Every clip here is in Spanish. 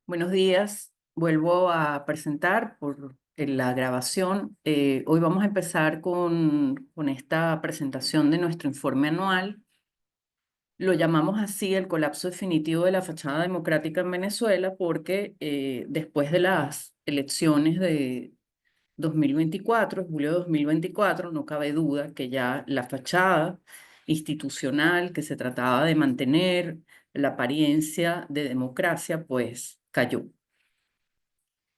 Buenos días, vuelvo a presentar por la grabación. Hoy vamos a empezar con esta presentación de nuestro informe anual. Lo llamamos así el colapso definitivo de la fachada democrática en Venezuela porque después de las elecciones de 2024, julio de 2024, no cabe duda que ya la fachada institucional que se trataba de mantener, la apariencia de democracia, pues cayó.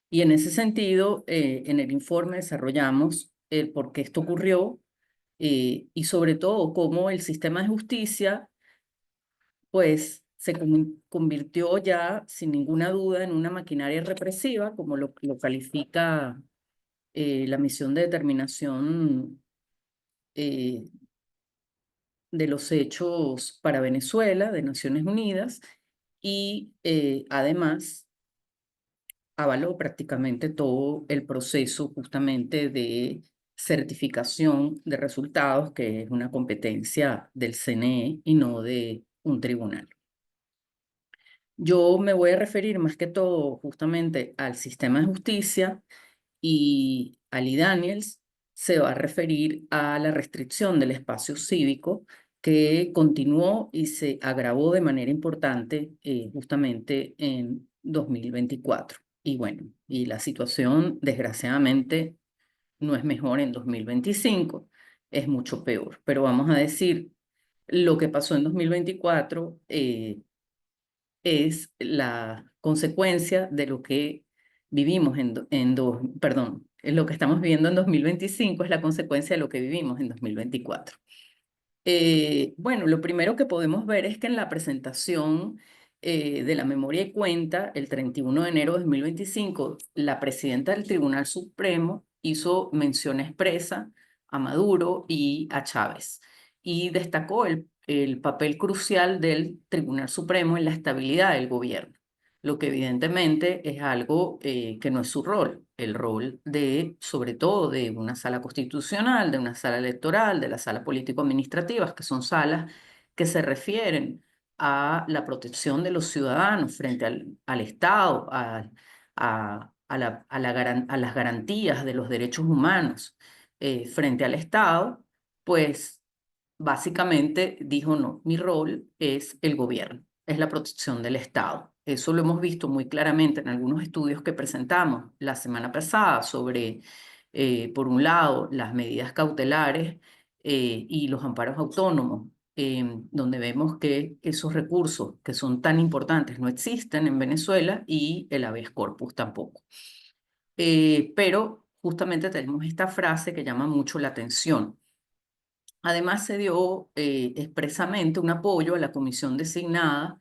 Y en ese sentido, en el informe desarrollamos el por qué esto ocurrió y sobre todo cómo el sistema de justicia pues se convirtió ya sin ninguna duda en una maquinaria represiva, como lo califica la misión de determinación eh, de los hechos para Venezuela de Naciones Unidas y además avaló prácticamente todo el proceso justamente de certificación de resultados, que es una competencia del CNE y no de un tribunal. Yo me voy a referir más que todo justamente al sistema de justicia y Ali Daniels se va a referir a la restricción del espacio cívico que continuó y se agravó de manera importante justamente en 2024. Y bueno, y la situación desgraciadamente no es mejor en 2025, es mucho peor. Pero vamos a decir, lo que pasó en 2024 es la consecuencia de lo que vivimos perdón, lo que estamos viviendo en 2025 es la consecuencia de lo que vivimos en 2024. Bueno, lo primero que podemos ver es que en la presentación de la memoria y cuenta, el 31 de enero de 2025, la presidenta del Tribunal Supremo hizo mención expresa a Maduro y a Chávez y destacó el papel crucial del Tribunal Supremo en la estabilidad del gobierno, lo que evidentemente es algo que no es su rol, el rol de, sobre todo, de una sala constitucional, de una sala electoral, de la sala político-administrativas, que son salas que se refieren a la protección de los ciudadanos frente al Estado, a las garantías de los derechos humanos frente al Estado, pues básicamente dijo, no, mi rol es el gobierno, es la protección del Estado. Eso lo hemos visto muy claramente en algunos estudios que presentamos la semana pasada sobre, por un lado, las medidas cautelares y los amparos autónomos, donde vemos que esos recursos que son tan importantes no existen en Venezuela y el habeas corpus tampoco. Pero justamente tenemos esta frase que llama mucho la atención. Además, se dio expresamente un apoyo a la comisión designada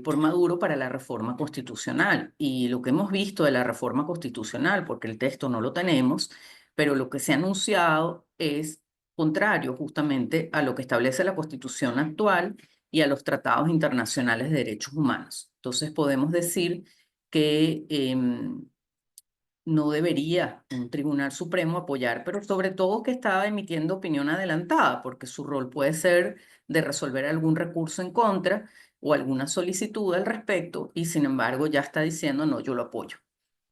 por Maduro para la reforma constitucional. Y lo que hemos visto de la reforma constitucional, porque el texto no lo tenemos, pero lo que se ha anunciado es contrario justamente a lo que establece la Constitución actual y a los tratados internacionales de derechos humanos. Entonces, podemos decir que no debería un tribunal supremo apoyar, pero sobre todo que estaba emitiendo opinión adelantada, porque su rol puede ser de resolver algún recurso en contra o alguna solicitud al respecto, y sin embargo ya está diciendo, no, yo lo apoyo.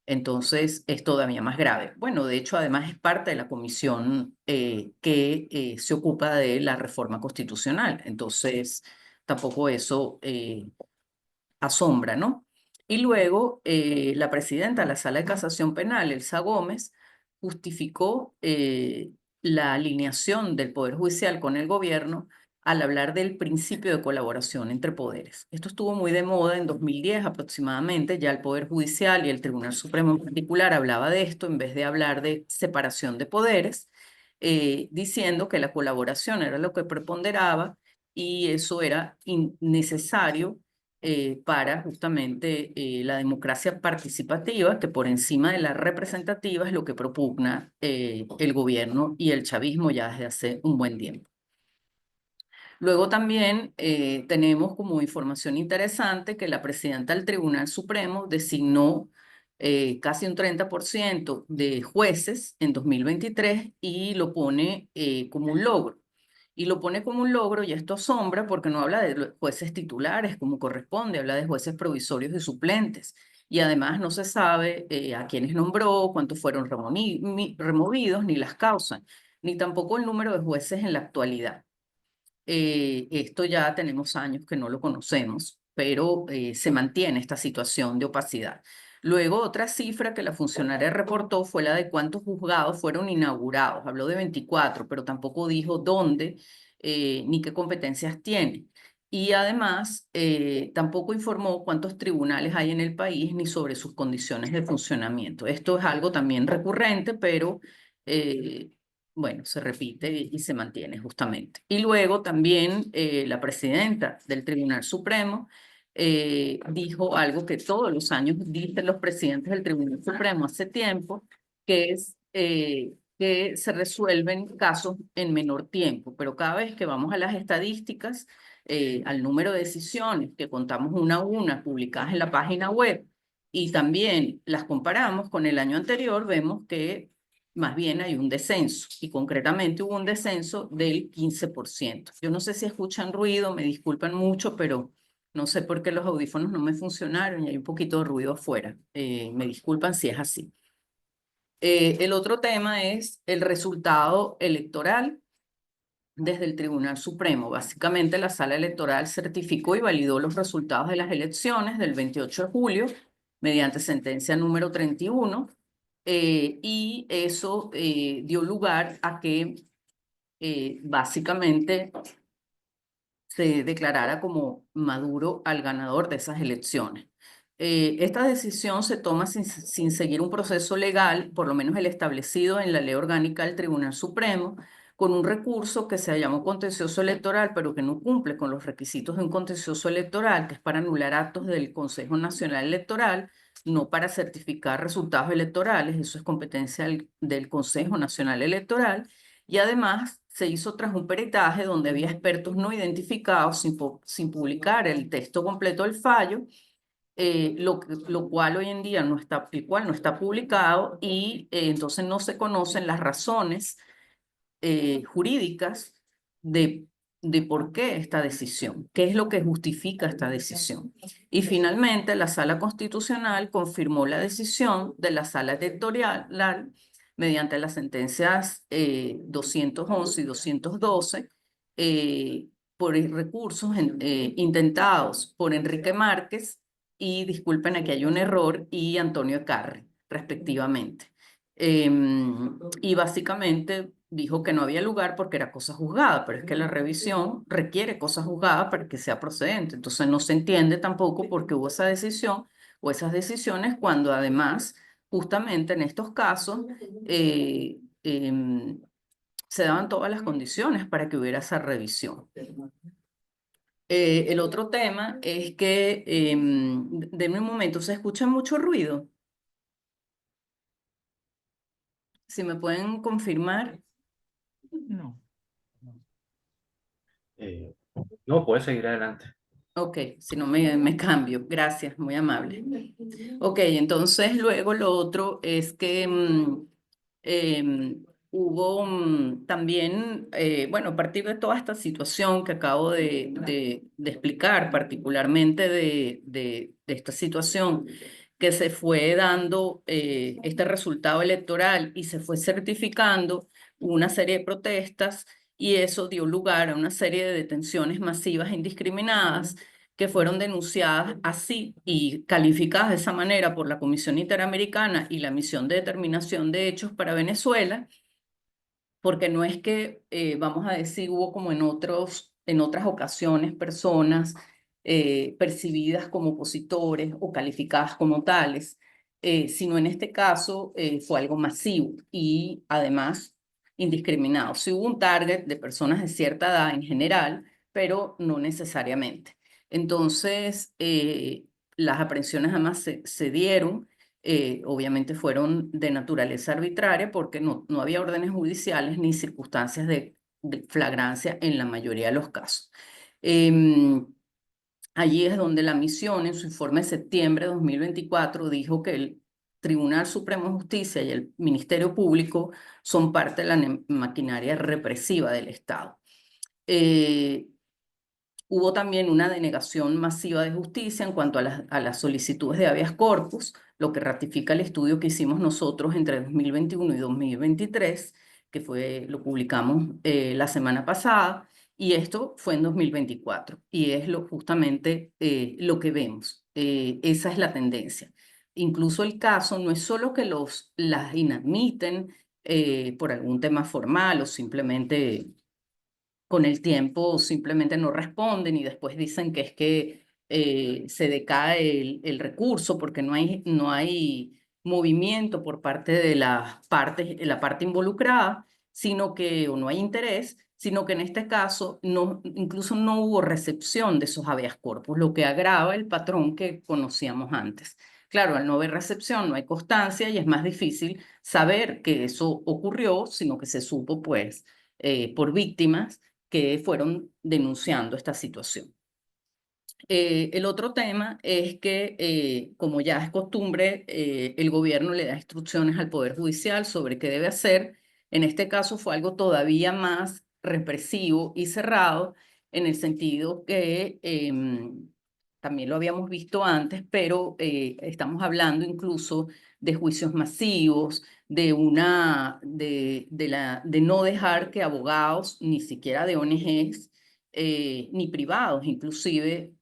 Entonces es todavía más grave. Bueno, de hecho, además es parte de la comisión que se ocupa de la reforma constitucional. Entonces, tampoco eso asombra, ¿no? Y luego la presidenta de la Sala de Casación Penal, Elsa Gómez, justificó la alineación del Poder Judicial con el gobierno al hablar del principio de colaboración entre poderes. Esto estuvo muy de moda en 2010 aproximadamente, ya el Poder Judicial y el Tribunal Supremo en particular hablaba de esto en vez de hablar de separación de poderes, diciendo que la colaboración era lo que preponderaba y eso era necesario para justamente la democracia participativa, que por encima de la representativa es lo que propugna el gobierno y el chavismo ya desde hace un buen tiempo. Luego también tenemos como información interesante que la presidenta del Tribunal Supremo designó casi un 30% de jueces en 2023 y lo pone como un logro. y lo pone como un logro, y esto asombra porque no habla de los jueces titulares como corresponde, habla de jueces provisorios y suplentes. Y además no se sabe a quiénes nombró, cuántos fueron removidos, ni las causas, ni tampoco el número de jueces en la actualidad. Esto ya tenemos años que no lo conocemos, pero se mantiene esta situación de opacidad. Luego, otra cifra que la funcionaria reportó fue la de cuántos juzgados fueron inaugurados. Habló de 24, pero tampoco dijo dónde ni qué competencias tiene. Y además, tampoco informó cuántos tribunales hay en el país ni sobre sus condiciones de funcionamiento. Esto es algo también recurrente, pero eh, bueno, se repite y se mantiene justamente. Y luego también la presidenta del Tribunal Supremo dijo algo que todos los años dicen los presidentes del Tribunal Supremo hace tiempo, que es que se resuelven casos en menor tiempo, pero cada vez que vamos a las estadísticas, al número de decisiones que contamos una a una publicadas en la página web y también las comparamos con el año anterior, vemos que más bien hay un descenso y concretamente hubo un descenso del 15%. Yo no sé si escuchan ruido, me disculpan mucho, pero no sé por qué los audífonos no me funcionaron y hay un poquito de ruido afuera. Me disculpan si es así. El otro tema es el resultado electoral desde el Tribunal Supremo. Básicamente la sala electoral certificó y validó los resultados de las elecciones del 28 de julio mediante sentencia número 31 y eso dio lugar a que básicamente se declarara como Maduro al ganador de esas elecciones. Esta decisión se toma sin seguir un proceso legal, por lo menos el establecido en la ley orgánica del Tribunal Supremo, con un recurso que se llamó contencioso electoral, pero que no cumple con los requisitos de un contencioso electoral, que es para anular actos del Consejo Nacional Electoral, no para certificar resultados electorales, eso es competencia del Consejo Nacional Electoral, y además se hizo tras un peritaje donde había expertos no identificados sin publicar el texto completo del fallo, lo cual hoy en día no está, el cual no está publicado y entonces no se conocen las razones jurídicas de, de por qué esta decisión, qué es lo que justifica esta decisión. Y finalmente la Sala Constitucional confirmó la decisión de la Sala Electoral mediante las sentencias 211 y 212 por recursos intentados por Enrique Márquez y, disculpen, aquí hay un error, y Antonio Carri, respectivamente. Y básicamente dijo que no había lugar porque era cosa juzgada, pero es que la revisión requiere cosa juzgada para que sea procedente. Entonces no se entiende tampoco por qué hubo esa decisión o esas decisiones cuando además, justamente en estos casos, eh, em, se daban todas las condiciones para que hubiera esa revisión. El otro tema es que, denme un momento, ¿se escucha mucho ruido? Si me pueden confirmar. No. No, puedes seguir adelante. Ok, si no me cambio. Gracias, muy amable. Ok, entonces luego lo otro es que hubo también, bueno, a partir de toda esta situación que acabo de explicar, particularmente de esta situación que se fue dando este resultado electoral y se fue certificando una serie de protestas y eso dio lugar a una serie de detenciones masivas e indiscriminadas que fueron denunciadas así y calificadas de esa manera por la Comisión Interamericana y la Misión de Determinación de Hechos para Venezuela, porque no es que, vamos a decir, hubo como en otras ocasiones personas percibidas como opositores o calificadas como tales, sino en este caso fue algo masivo y además indiscriminado. Sí hubo un target de personas de cierta edad en general, pero no necesariamente. Entonces, las aprehensiones además se dieron obviamente fueron de naturaleza arbitraria porque no había órdenes judiciales ni circunstancias de flagrancia en la mayoría de los casos. Em, Allí es donde la misión en su informe de septiembre de 2024 dijo que el Tribunal Supremo de Justicia y el Ministerio Público son parte de la maquinaria represiva del Estado. Hubo también una denegación masiva de justicia en cuanto a las solicitudes de habeas corpus, lo que ratifica el estudio que hicimos nosotros entre 2021 y 2023, que lo publicamos la semana pasada, y esto fue en 2024, y es justamente lo que vemos. Esa es la tendencia. Incluso el caso no es solo que las inadmiten por algún tema formal o simplemente con el tiempo simplemente no responden y después dicen que es que se decae el recurso porque no hay movimiento por parte de la parte involucrada, sino que, o no hay interés, sino que en este caso incluso no hubo recepción de esos habeas corpus, lo que agrava el patrón que conocíamos antes. Claro, al no haber recepción, no hay constancia y es más difícil saber que eso ocurrió, sino que se supo, pues, por víctimas que fueron denunciando esta situación. El otro tema es que, como ya es costumbre, el gobierno le da instrucciones al Poder Judicial sobre qué debe hacer. En este caso fue algo todavía más represivo y cerrado, en el sentido que también lo habíamos visto antes, pero estamos hablando incluso de juicios masivos, de no dejar que abogados, ni siquiera de ONGs, ni privados inclusive,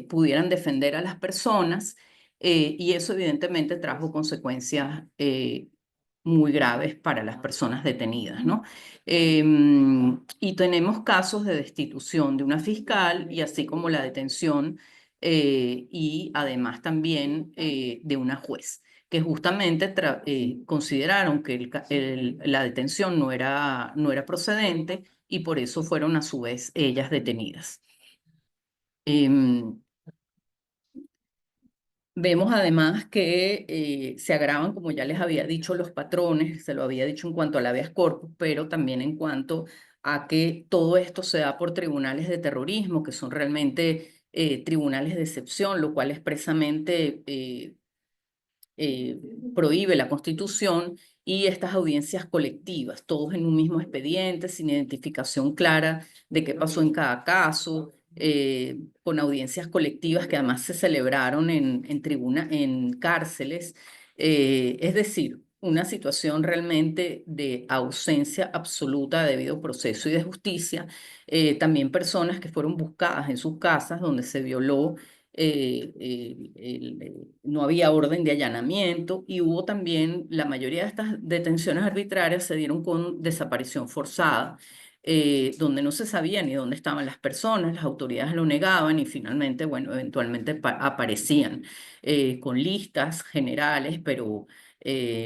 pudieran defender a las personas, y eso evidentemente trajo consecuencias muy graves para las personas detenidas, ¿no? Y tenemos casos de destitución de una fiscal y así como la detención y además también de una juez que justamente consideraron que la detención no era procedente y por eso fueron a su vez ellas detenidas. Em, Vemos además que se agravan, como ya les había dicho, los patrones, se lo había dicho en cuanto al habeas corpus, pero también en cuanto a que todo esto se da por tribunales de terrorismo, que son realmente tribunales de excepción, lo cual expresamente prohíbe la Constitución, y estas audiencias colectivas, todos en un mismo expediente, sin identificación clara de qué pasó en cada caso, con audiencias colectivas que además se celebraron en cárceles, es decir, una situación realmente de ausencia absoluta de debido proceso y de justicia. También personas que fueron buscadas en sus casas donde se violó no había orden de allanamiento y hubo también, la mayoría de estas detenciones arbitrarias se dieron con desaparición forzada, donde no se sabía ni dónde estaban las personas, las autoridades lo negaban y finalmente, bueno, eventualmente aparecían con listas generales, pero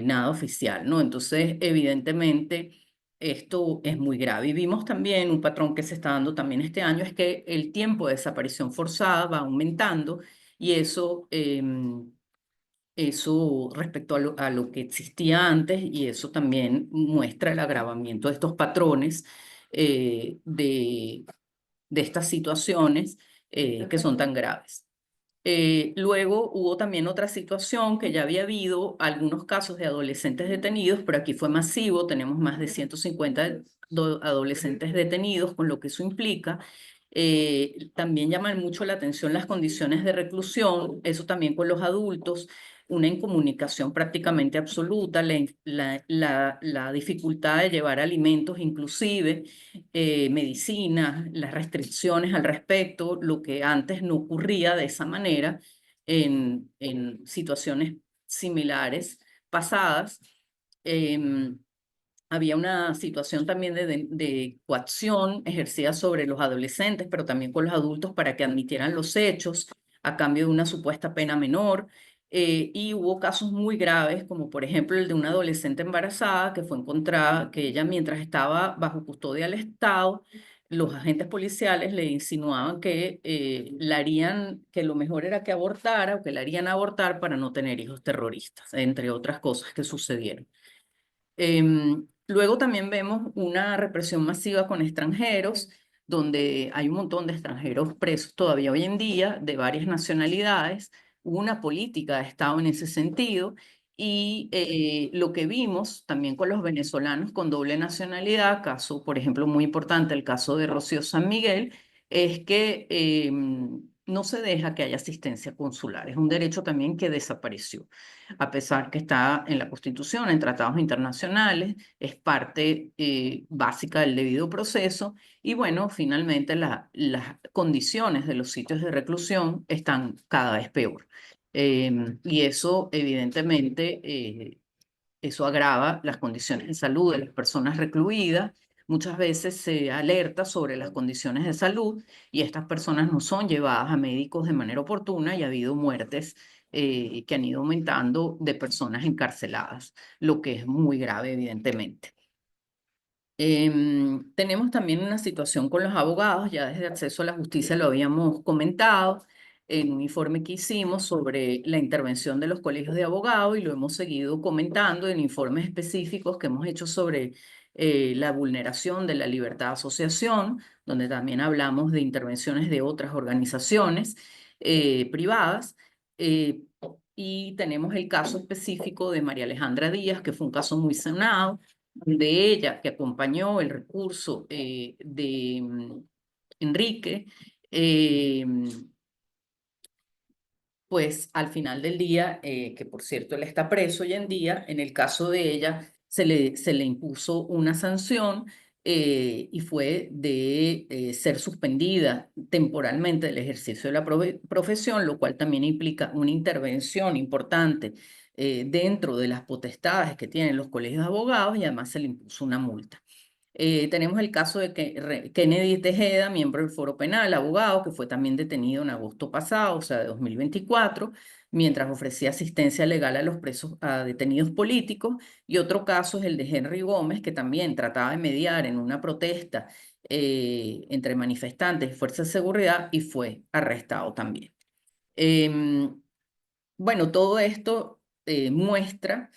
nada oficial, ¿no? Entonces, evidentemente esto es muy grave. Y vimos también un patrón que se está dando también este año, es que el tiempo de desaparición forzada va aumentando y eso respecto a lo que existía antes, y eso también muestra el agravamiento de estos patrones de estas situaciones que son tan graves. Luego hubo también otra situación que ya había habido algunos casos de adolescentes detenidos, pero aquí fue masivo, tenemos más de 150 adolescentes detenidos, con lo que eso implica. También llaman mucho la atención las condiciones de reclusión, eso también con los adultos, una incomunicación prácticamente absoluta, la dificultad de llevar alimentos inclusive, medicinas, las restricciones al respecto, lo que antes no ocurría de esa manera en situaciones similares pasadas. Em, Había una situación también de coacción ejercida sobre los adolescentes, pero también con los adultos para que admitieran los hechos a cambio de una supuesta pena menor. Y hubo casos muy graves, como por ejemplo el de una adolescente embarazada que fue encontrada, que ella mientras estaba bajo custodia del Estado, los agentes policiales le insinuaban que que lo mejor era que abortara o que la harían abortar para no tener hijos terroristas, entre otras cosas que sucedieron. Luego también vemos una represión masiva con extranjeros, donde hay un montón de extranjeros presos todavía hoy en día, de varias nacionalidades. Hubo una política de Estado en ese sentido Y lo que vimos también con los venezolanos con doble nacionalidad, caso, por ejemplo, muy importante, el caso de Rocío San Miguel, es que no se deja que haya asistencia consular. Es un derecho también que desapareció, a pesar que está en la Constitución, en tratados internacionales, es parte básica del debido proceso. Y bueno, finalmente las condiciones de los sitios de reclusión están cada vez peor. Y eso, evidentemente, eso agrava las condiciones de salud de las personas recluidas. Muchas veces se alerta sobre las condiciones de salud y estas personas no son llevadas a médicos de manera oportuna y ha habido muertes que han ido aumentando de personas encarceladas, lo que es muy grave, evidentemente. Tenemos también una situación con los abogados, ya desde Acceso a la Justicia lo habíamos comentado en un informe que hicimos sobre la intervención de los colegios de abogados y lo hemos seguido comentando en informes específicos que hemos hecho sobre la vulneración de la libertad de asociación, donde también hablamos de intervenciones de otras organizaciones privadas. eh, y tenemos el caso específico de María Alejandra Díaz, que fue un caso muy sonado de ella que acompañó el recurso de Enrique, eh, pues al final del día, que por cierto él está preso hoy en día, en el caso de ella se le impuso una sanción y fue de ser suspendida temporalmente del ejercicio de la profesión, lo cual también implica una intervención importante dentro de las potestades que tienen los colegios de abogados y además se le impuso una multa. Tenemos el caso de que Kennedy Tejeda, miembro del Foro Penal, abogado, que fue también detenido en agosto pasado, o sea, de 2024, mientras ofrecía asistencia legal a los presos, a detenidos políticos. Y otro caso es el de Henry Gómez, que también trataba de mediar en una protesta entre manifestantes y fuerzas de seguridad y fue arrestado también. Em, bueno, todo esto muestra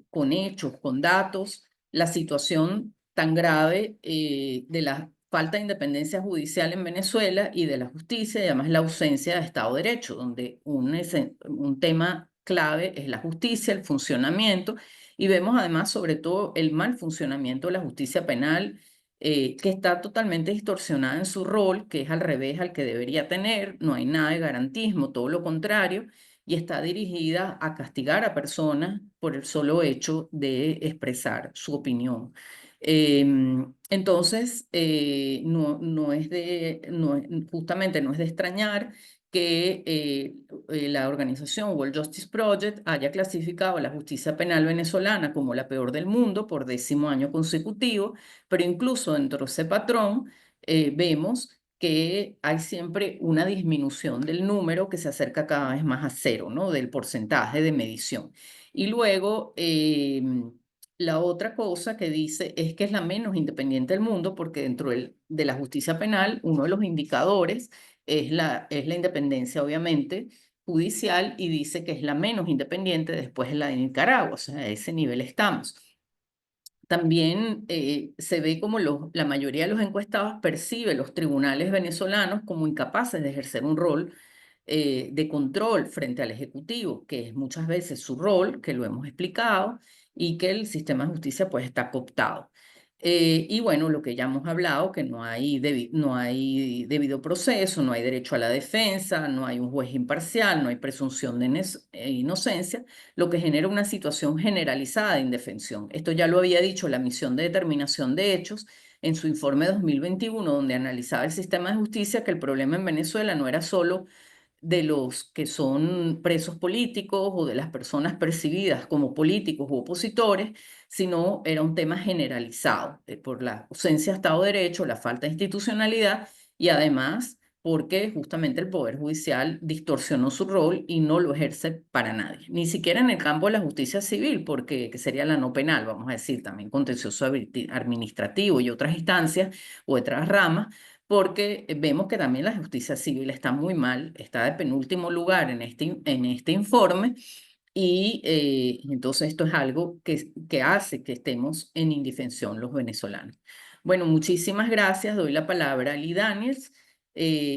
con hechos, con datos, la situación tan grave de la falta de independencia judicial en Venezuela y de la justicia, y además la ausencia de Estado de Derecho, donde un tema clave es la justicia, el funcionamiento, y vemos además sobre todo el mal funcionamiento de la justicia penal, que está totalmente distorsionada en su rol, que es al revés al que debería tener, no hay nada de garantismo, todo lo contrario y está dirigida a castigar a personas por el solo hecho de expresar su opinión. Entonces, justamente no es de extrañar que la organización World Justice Project haya clasificado a la justicia penal venezolana como la peor del mundo por 10º año consecutivo, pero incluso dentro de ese patrón vemos que hay siempre una disminución del número que se acerca cada vez más a cero, ¿no? Del porcentaje de medición. Y luego, la otra cosa que dice es que es la menos independiente del mundo, porque dentro de la justicia penal, uno de los indicadores es la independencia, obviamente, judicial, y dice que es la menos independiente después de la de Nicaragua, o sea, a ese nivel estamos. También se ve como la mayoría de los encuestados percibe los tribunales venezolanos como incapaces de ejercer un rol de control frente al Ejecutivo, que es muchas veces su rol, que lo hemos explicado, y que el sistema de justicia pues está cooptado. Y bueno, lo que ya hemos hablado, que no hay debido proceso, no hay derecho a la defensa, no hay un juez imparcial, no hay presunción de inocencia, lo que genera una situación generalizada de indefensión. Esto ya lo había dicho la Misión de Determinación de Hechos en su informe 2021, donde analizaba el sistema de justicia, que el problema en Venezuela no era solo de los que son presos políticos o de las personas percibidas como políticos u opositores, sino era un tema generalizado por la ausencia de Estado de Derecho, la falta de institucionalidad y además porque justamente el Poder Judicial distorsionó su rol y no lo ejerce para nadie, ni siquiera en el campo de la justicia civil, porque que sería la no penal, vamos a decir, también contencioso administrativo y otras instancias o otras ramas, porque vemos que también la justicia civil está muy mal, está de penúltimo lugar en este informe, y entonces esto es algo que hace que estemos en indefensión los venezolanos. Bueno, muchísimas gracias. Doy la palabra a Lee Daniels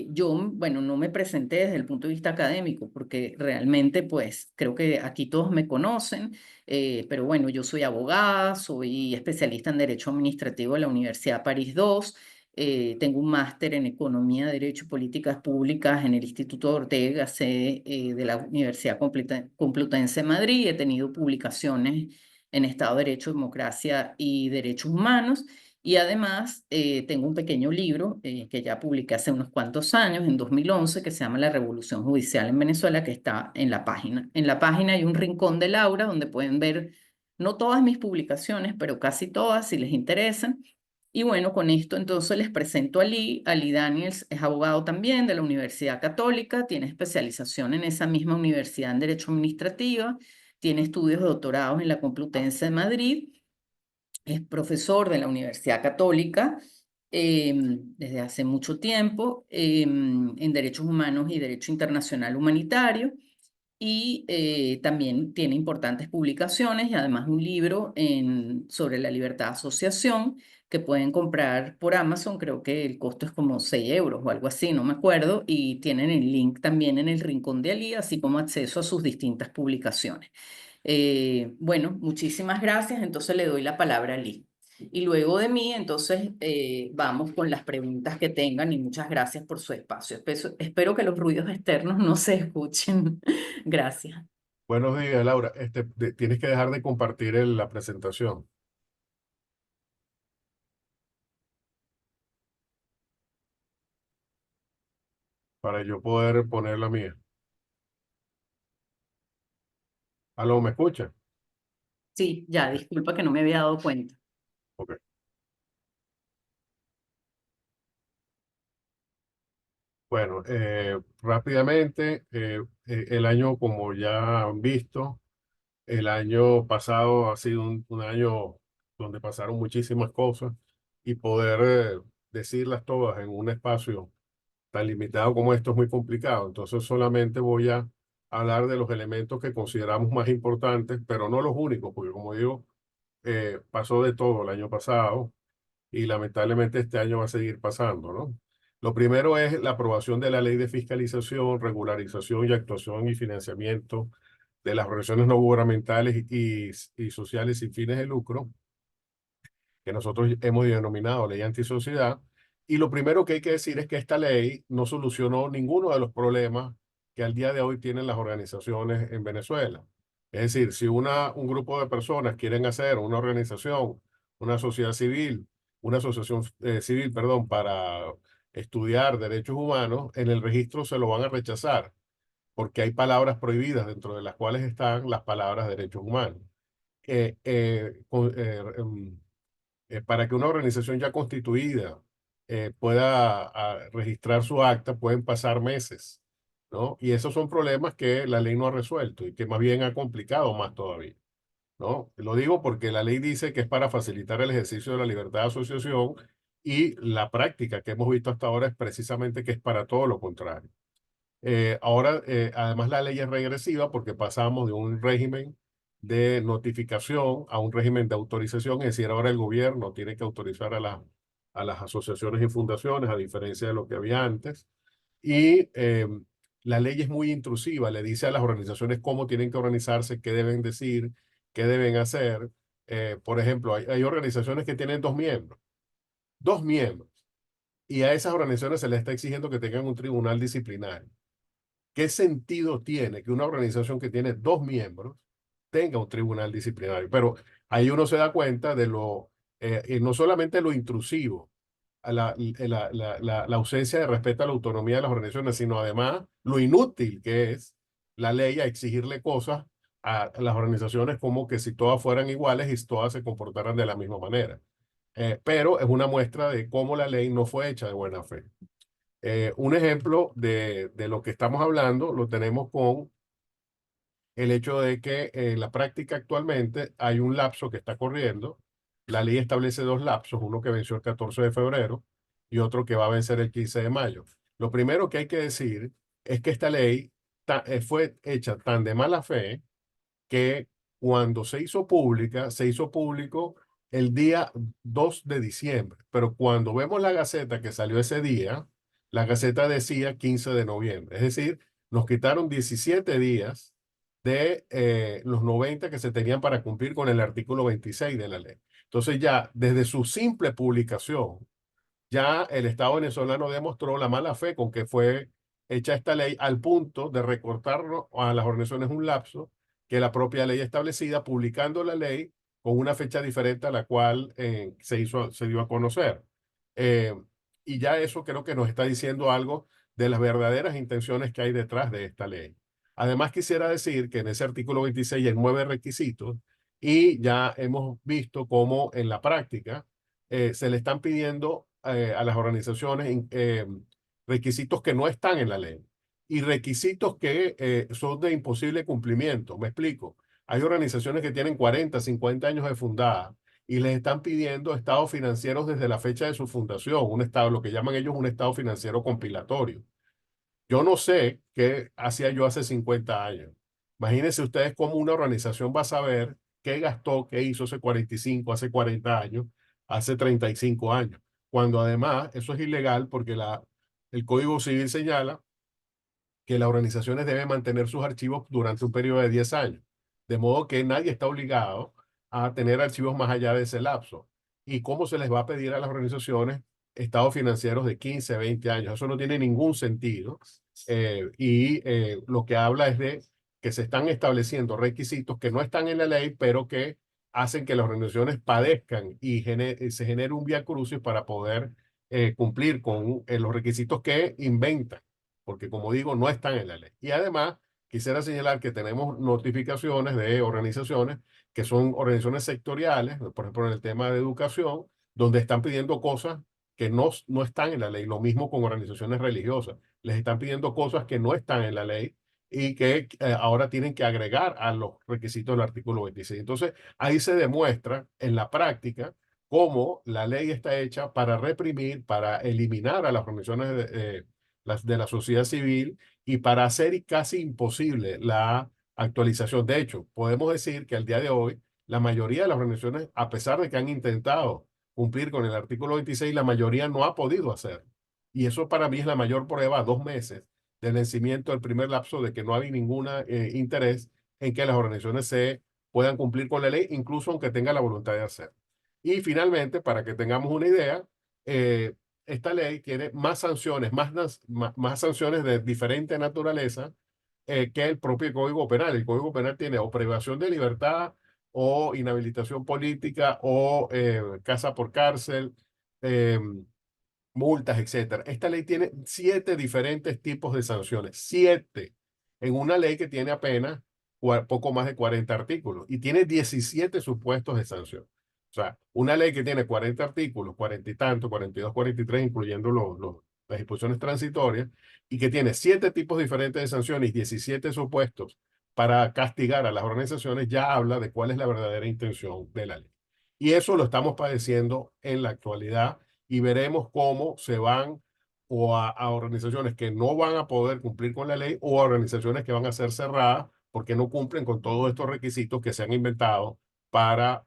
Yo, bueno, no me presenté desde el punto de vista académico, porque realmente, pues, creo que aquí todos me conocen, pero bueno, yo soy abogada, soy especialista en Derecho Administrativo de la Universidad París II, tengo un máster en Economía, Derecho y Políticas Públicas en el Instituto Ortega, sede de la Universidad Complutense de Madrid, he tenido publicaciones en Estado de Derecho, Democracia y Derechos Humanos. Y además tengo un pequeño libro que ya publiqué hace unos cuantos años, en 2011, que se llama La Revolución Judicial en Venezuela, que está en la página. En la página hay un rincón de Laura donde pueden ver no todas mis publicaciones, pero casi todas si les interesan. Y bueno, con esto entonces les presento a Lee. Ali Daniels es abogado también de la Universidad Católica, tiene especialización en esa misma universidad en Derecho Administrativo, tiene estudios de doctorados en la Complutense de Madrid, es profesor de la Universidad Católica desde hace mucho tiempo en Derechos Humanos y Derecho Internacional Humanitario y también tiene importantes publicaciones y además un libro sobre la libertad de asociación que pueden comprar por Amazon. Creo que el costo es como 6 euros o algo así, no me acuerdo, y tienen el link también en el rincón de Ali, así como acceso a sus distintas publicaciones. Bueno, muchísimas gracias. Entonces le doy la palabra a Lee. Y luego de mí, entonces vamos con las preguntas que tengan y muchas gracias por su espacio. Espero que los ruidos externos no se escuchen. Gracias. Buenos días, Laura. Tienes que dejar de compartir la presentación para yo poder poner la mía. ¿Aló, me escucha? Sí, ya, disculpa que no me había dado cuenta. Ok. Bueno, rápidamente, el año, como ya han visto, el año pasado ha sido un año donde pasaron muchísimas cosas y poder decirlas todas en un espacio tan limitado como esto es muy complicado. Entonces solamente voy a hablar de los elementos que consideramos más importantes, pero no los únicos, porque como digo, pasó de todo el año pasado y lamentablemente este año va a seguir pasando, ¿no? Lo primero es la aprobación de la Ley de Fiscalización, Regularización y Actuación y Financiamiento de las organizaciones no gubernamentales y sociales sin fines de lucro, que nosotros hemos denominado ley antisociedad. Y lo primero que hay que decir es que esta ley no solucionó ninguno de los problemas que al día de hoy tienen las organizaciones en Venezuela. Es decir, si un grupo de personas quieren hacer una organización, una sociedad civil, una asociación civil, perdón, para estudiar derechos humanos, en el registro se lo van a rechazar, porque hay palabras prohibidas dentro de las cuales están las palabras derechos humanos. Eh, eh, con- eh, em, para que una organización ya constituida pueda registrar su acta, pueden pasar meses, ¿no? Y esos son problemas que la ley no ha resuelto y que más bien ha complicado más todavía, ¿no? Lo digo porque la ley dice que es para facilitar el ejercicio de la libertad de asociación y la práctica que hemos visto hasta ahora es precisamente que es para todo lo contrario. Ahora, además, la ley es regresiva porque pasamos de un régimen de notificación a un régimen de autorización, es decir, ahora el gobierno tiene que autorizar a las asociaciones y fundaciones, a diferencia de lo que había antes. Y la ley es muy intrusiva, le dice a las organizaciones cómo tienen que organizarse, qué deben decir, qué deben hacer. Por ejemplo, hay organizaciones que tienen dos miembros, y a esas organizaciones se les está exigiendo que tengan un tribunal disciplinario. ¿Qué sentido tiene que una organización que tiene dos miembros tenga un tribunal disciplinario? Pero ahí uno se da cuenta de y no solamente lo intrusivo, a la ausencia de respeto a la autonomía de las organizaciones, sino además lo inútil que es la ley a exigirle cosas a las organizaciones como que si todas fueran iguales y todas se comportaran de la misma manera. Pero es una muestra de cómo la ley no fue hecha de buena fe. Un ejemplo de lo que estamos hablando lo tenemos con el hecho de que en la práctica actualmente hay un lapso que está corriendo. La ley establece dos lapsos, uno que venció el 14 de febrero y otro que va a vencer el 15 de mayo. Lo primero que hay que decir es que esta ley fue hecha tan de mala fe que cuando se hizo pública, se hizo público el día 2 de diciembre. Pero cuando vemos la Gaceta que salió ese día, La Gaceta decía 15 de noviembre. Es decir, nos quitaron 17 días de los 90 que se tenían para cumplir con el artículo 26 de la ley. Entonces ya desde su simple publicación, ya el Estado venezolano demostró la mala fe con que fue hecha esta ley al punto de recortarlo a las organizaciones un lapso que la propia ley establecida, publicando la ley con una fecha diferente a la cual se dio a conocer. Eh, y ya eso creo que nos está diciendo algo de las verdaderas intenciones que hay detrás de esta ley. Además, quisiera decir que en ese artículo 26 hay 9 requisitos y ya hemos visto cómo en la práctica se le están pidiendo a las organizaciones requisitos que no están en la ley y requisitos que son de imposible cumplimiento. Me explico. Hay organizaciones que tienen 40, 50 años de fundadas y les están pidiendo estados financieros desde la fecha de su fundación, un estado, lo que llaman ellos un estado financiero compilatorio. Yo no sé qué hacía yo hace 50 años. Imagínense ustedes cómo una organización va a saber qué gastó, qué hizo hace 45, hace 40 años, hace 35 años. Cuando además eso es ilegal porque el Código Civil señala que las organizaciones deben mantener sus archivos durante un periodo de 10 años. De modo que nadie está obligado a tener archivos más allá de ese lapso. ¿Y cómo se les va a pedir a las organizaciones estados financieros de 15, 20 años? Eso no tiene ningún sentido. Lo que habla es de que se están estableciendo requisitos que no están en la ley, pero que hacen que las organizaciones padezcan y se genere un vía crucis para poder cumplir con los requisitos que inventan porque como digo, no están en la ley. Y además, quisiera señalar que tenemos notificaciones de organizaciones que son organizaciones sectoriales, por ejemplo, en el tema de educación, donde están pidiendo cosas que no están en la ley. Lo mismo con organizaciones religiosas. Les están pidiendo cosas que no están en la ley y que ahora tienen que agregar a los requisitos del artículo 26. Entonces, ahí se demuestra en la práctica cómo la ley está hecha para reprimir, para eliminar a las organizaciones de la sociedad civil y para hacer casi imposible la actualización. De hecho, podemos decir que al día de hoy, la mayoría de las organizaciones, a pesar de que han intentado cumplir con el artículo 26, la mayoría no ha podido hacer. Y eso para mí es la mayor prueba, 2 meses del vencimiento del primer lapso de que no había ningún interés en que las organizaciones se puedan cumplir con la ley, incluso aunque tengan la voluntad de hacer. Y finalmente, para que tengamos una idea, eh, esta ley tiene más sanciones, más sanciones de diferente naturaleza que el propio Código Penal. El Código Penal tiene o privación de libertad o inhabilitación política o casa por cárcel, eh, multas, etcétera. Esta ley tiene 7 diferentes tipos de sanciones, 7, en una ley que tiene apenas poco más de 40 artículos y tiene 17 supuestos de sanción. O sea, una ley que tiene 40 artículos, 40 y tanto, 42, 43, incluyendo las disposiciones transitorias, y que tiene 7 tipos diferentes de sanciones y 17 supuestos para castigar a las organizaciones, ya habla de cuál es la verdadera intención de la ley. Y eso lo estamos padeciendo en la actualidad y veremos cómo se van o a organizaciones que no van a poder cumplir con la ley o a organizaciones que van a ser cerradas porque no cumplen con todos estos requisitos que se han inventado para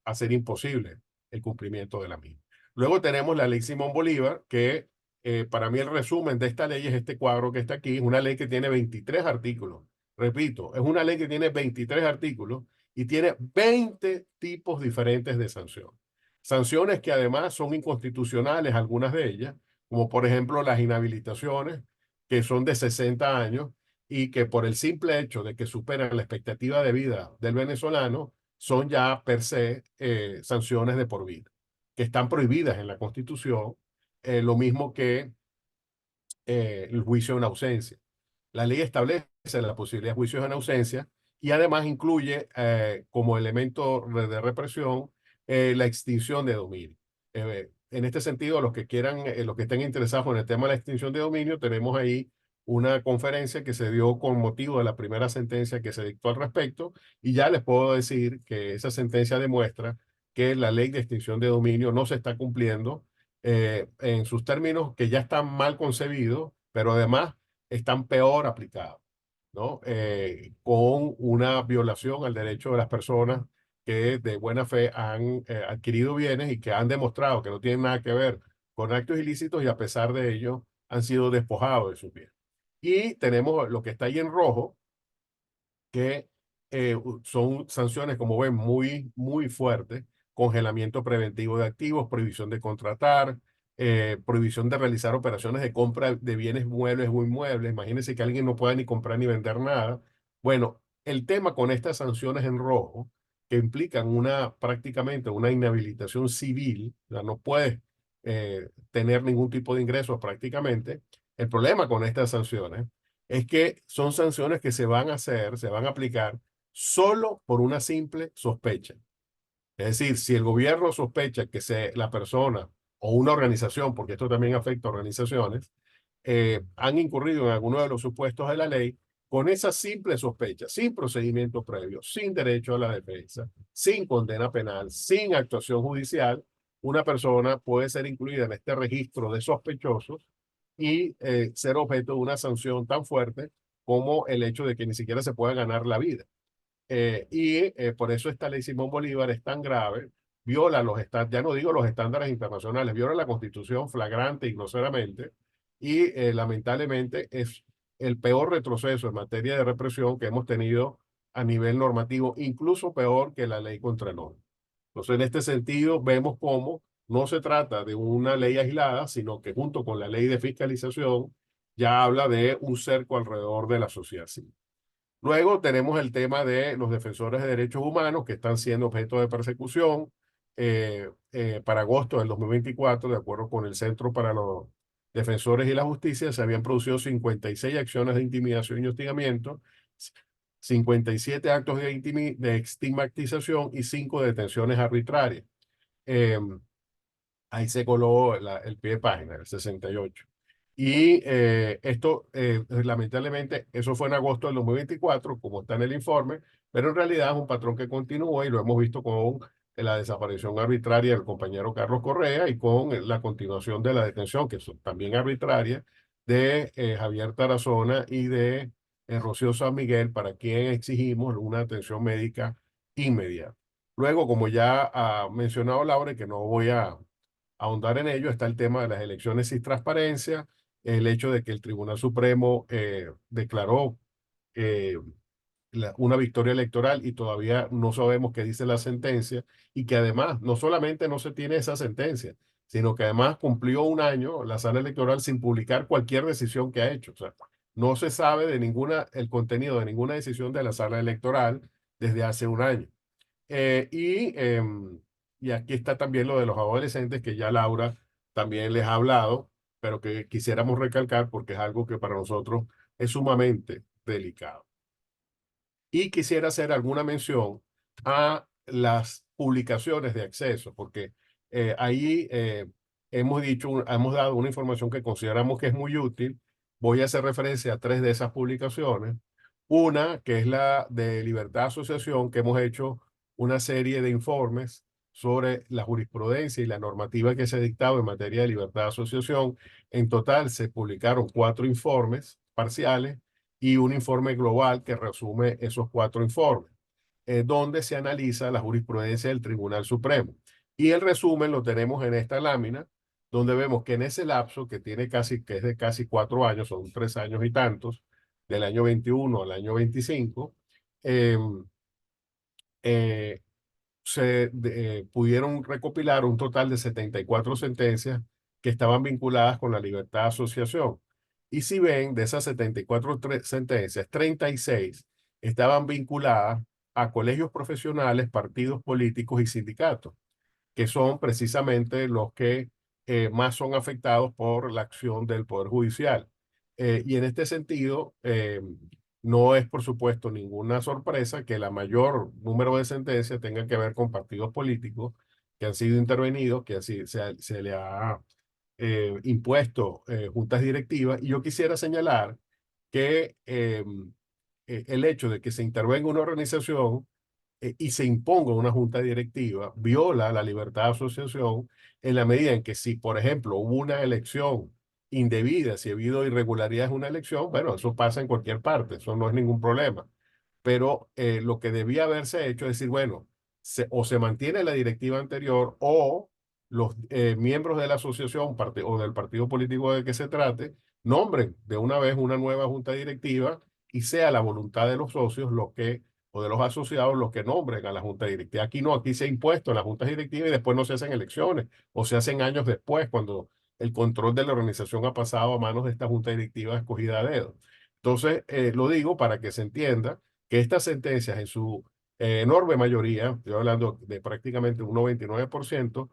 hacer imposible el cumplimiento de la misma. Luego tenemos la ley Simón Bolívar, que para mí el resumen de esta ley es este cuadro que está aquí, es una ley que tiene 23 artículos. Repito, es una ley que tiene 23 artículos y tiene 20 tipos diferentes de sanción. Sanciones que además son inconstitucionales, algunas de ellas, como por ejemplo las inhabilitaciones, que son de 60 años y que por el simple hecho de que superan la expectativa de vida del venezolano, son ya per se sanciones de por vida, que están prohibidas en la Constitución, lo mismo que el juicio en ausencia. La ley establece la posibilidad de juicios en ausencia y además incluye como elemento de represión la extinción de dominio. En este sentido, los que quieran, los que estén interesados en el tema de la extinción de dominio, tenemos ahí una conferencia que se dio con motivo de la primera sentencia que se dictó al respecto y ya les puedo decir que esa sentencia demuestra que la ley de extinción de dominio no se está cumpliendo en sus términos que ya están mal concebidos, pero además están peor aplicados, ¿no? Con una violación al derecho de las personas que de buena fe han adquirido bienes y que han demostrado que no tienen nada que ver con actos ilícitos y a pesar de ello han sido despojados de sus bienes. Y tenemos lo que está ahí en rojo, que son sanciones, como ven, muy fuertes: congelamiento preventivo de activos, prohibición de contratar, prohibición de realizar operaciones de compra de bienes muebles o inmuebles. Imagínense que alguien no pueda ni comprar ni vender nada. Bueno, el tema con estas sanciones en rojo, que implican prácticamente una inhabilitación civil, o sea, no puedes tener ningún tipo de ingresos prácticamente. El problema con estas sanciones es que son sanciones que se van a aplicar solo por una simple sospecha. Es decir, si el gobierno sospecha que la persona o una organización, porque esto también afecta a organizaciones, han incurrido en alguno de los supuestos de la ley, con esa simple sospecha, sin procedimiento previo, sin derecho a la defensa, sin condena penal, sin actuación judicial, una persona puede ser incluida en este registro de sospechosos y ser objeto de una sanción tan fuerte como el hecho de que ni siquiera se pueda ganar la vida. Por eso esta ley Simón Bolívar es tan grave, viola ya no digo los estándares internacionales, viola la Constitución flagrante y groseramente, y lamentablemente es el peor retroceso en materia de represión que hemos tenido a nivel normativo, incluso peor que la ley contra el norma. Entonces, en este sentido, vemos cómo no se trata de una ley aislada, sino que junto con la ley de fiscalización ya habla de un cerco alrededor de la sociedad civil. Luego tenemos el tema de los defensores de derechos humanos que están siendo objeto de persecución. Para agosto del 2024, de acuerdo con el Centro para los Defensores y la Justicia, se habían producido 56 acciones de intimidación y hostigamiento, 57 actos de estigmatización y 5 detenciones arbitrarias. Eh, Ahí se coló el pie de página, el 68. Esto, lamentablemente, eso fue en agosto del 2024, como está en el informe, pero en realidad es un patrón que continúa y lo hemos visto con la desaparición arbitraria del compañero Carlos Correa y con la continuación de la detención, que es también arbitraria, de Javier Tarazona y de Rocío San Miguel, para quien exigimos una atención médica inmediata. Luego, como ya ha mencionado Laura, y que no voy a ahondar en ello, está el tema de las elecciones sin transparencia, el hecho de que el Tribunal Supremo declaró eh, una victoria electoral y todavía no sabemos qué dice la sentencia, y que además no solamente no se tiene esa sentencia, sino que además cumplió un año la sala electoral sin publicar cualquier decisión que ha hecho. O sea, no se sabe el contenido de ninguna decisión de la sala electoral desde hace un año. Y aquí está también lo de los adolescentes, que ya Laura también les ha hablado, pero que quisiéramos recalcar porque es algo que para nosotros es sumamente delicado. Y quisiera hacer alguna mención a las publicaciones de acceso, porque ahí hemos dado una información que consideramos que es muy útil. Voy a hacer referencia a 3 de esas publicaciones. Una, que es la de Libertad de Asociación, que hemos hecho una serie de informes sobre la jurisprudencia y la normativa que se ha dictado en materia de libertad de asociación. En total se publicaron 4 informes parciales y un informe global que resume esos 4 informes, donde se analiza la jurisprudencia del Tribunal Supremo. Y el resumen lo tenemos en esta lámina, donde vemos que en ese lapso, que es de casi 4 años, son 3 años y tantos, del año 21 al año 25, eh, eh, pudieron recopilar un total de 74 sentencias que estaban vinculadas con la libertad de asociación. Y si ven, de esas 74 sentencias, 36 estaban vinculadas a colegios profesionales, partidos políticos y sindicatos, que son precisamente los que más son afectados por la acción del Poder Judicial. Y en este sentido, no es, por supuesto, ninguna sorpresa que la mayor número de sentencias tenga que ver con partidos políticos que han sido intervenidos, que así se le ha impuesto juntas directivas. Y yo quisiera señalar que el hecho de que se intervenga una organización y se imponga una junta directiva viola la libertad de asociación, en la medida en que, si, por ejemplo, hubo una elección indebida, si ha habido irregularidades en una elección, bueno, eso pasa en cualquier parte, eso no es ningún problema. Pero lo que debía haberse hecho es decir, bueno, o se mantiene la directiva anterior, o los miembros de la asociación o del partido político de que se trate nombren de una vez una nueva junta directiva y sea la voluntad de los socios los que, o de los asociados los que nombren a la junta directiva. Aquí no, aquí se ha impuesto en la junta directiva y después no se hacen elecciones o se hacen años después cuando el control de la organización ha pasado a manos de esta junta directiva escogida a dedo. Entonces, lo digo para que se entienda que estas sentencias en su enorme mayoría, estoy hablando de prácticamente un 99%,